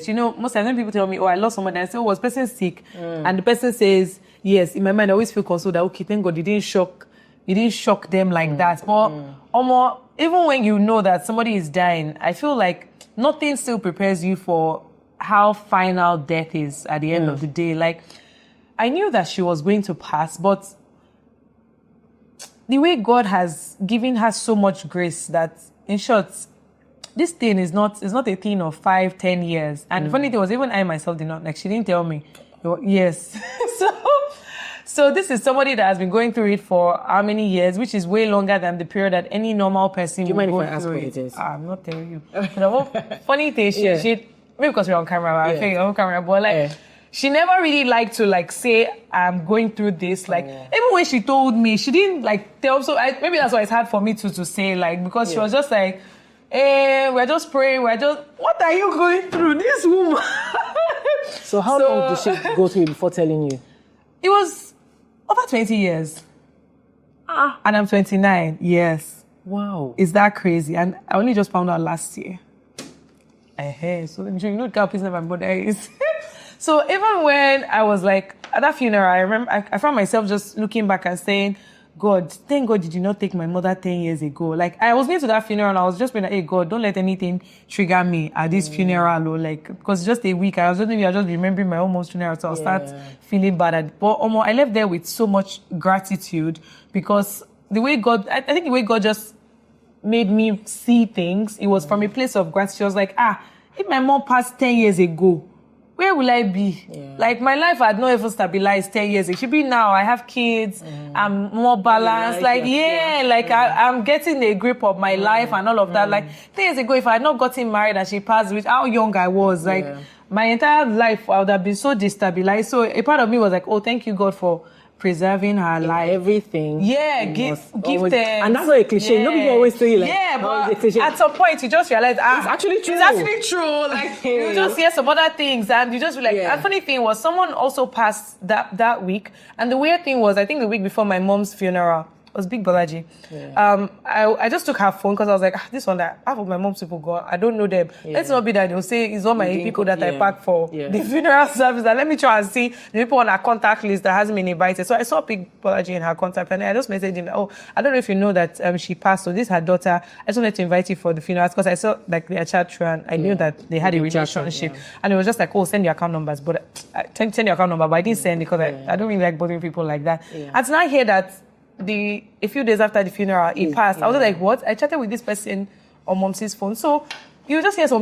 You know, most times when people tell me, oh, I lost someone, and I say, oh, was the person sick? And the person says, yes. In my mind, I always feel consoled that, okay, thank God you didn't shock them like that. But even when you know that somebody is dying, I feel like nothing still prepares you for how final death is at the end of the day. Like, I knew that she was going to pass, but the way God has given her so much grace that, in short, this thing is not a thing of 5-10 years. And the funny thing was, even I myself did not, like, she didn't tell me. Yes. So this is somebody that has been going through it for how many years, which is way longer than the period that any normal person would go through. Do you mind if I ask what it is? I'm not telling you. Funny thing, she maybe because we're on camera, I think on camera, but like, she never really liked to like say, I'm going through this. Like, even when she told me, she didn't like tell, so maybe that's why it's hard for me to say, like, because she was just like, we're just praying, what are you going through, this woman? So how long did she go through before telling you? It was over 20 years. And I'm 29, yes. Wow. Is that crazy? And I only just found out last year. So let me show you, the kind of person my mother is. So even when I was like, at that funeral, I remember, I found myself just looking back and saying, God, thank God did you not take my mother 10 years ago. Like, I was near to that funeral and I was just being like, hey, God, don't let anything trigger me at this funeral. Or like, because it's just a week. I was just remembering my own mom's funeral. So I'll start feeling bad. But I left there with so much gratitude because the way God, I think the way God just made me see things, it was from a place of gratitude. I was like, if my mom passed 10 years ago, where will I be? Like, my life had not even stabilized 10 years ago. It should be now. I have kids. I'm more balanced. I'm getting a grip of my life and all of that. Like, 10 years ago, if I had not gotten married and she passed, with how young I was, like, my entire life, I would have been so destabilized. So a part of me was like, oh, thank you, God, for preserving her life. Everything. Give thanks. And that's not a cliche. No people always say like, but at some point you just realize, it's actually true. It's actually true. Like, you just hear some other things and you just be like, and funny thing was, someone also passed that week. And the weird thing was, I think the week before my mom's funeral, was Big Bolaji. I just took her phone because I was like, this one, that half of my mom's people go, I don't know them. Let's not be that they'll say it's all my people that I packed for the funeral service. And let me try and see the people on her contact list that hasn't been invited. So I saw Big Bolaji in her contact and I just messaged him, I don't know if you know that she passed. So this is her daughter. I just wanted to invite you for the funeral because I saw like their chat through and I knew that they had a relationship. And it was just like, send your account numbers. But send your account number, but I didn't send it because I don't really like bothering people like that. And now I hear that a few days after the funeral, he passed. I was like, what? I chatted with this person on Mom's phone. So you just hear some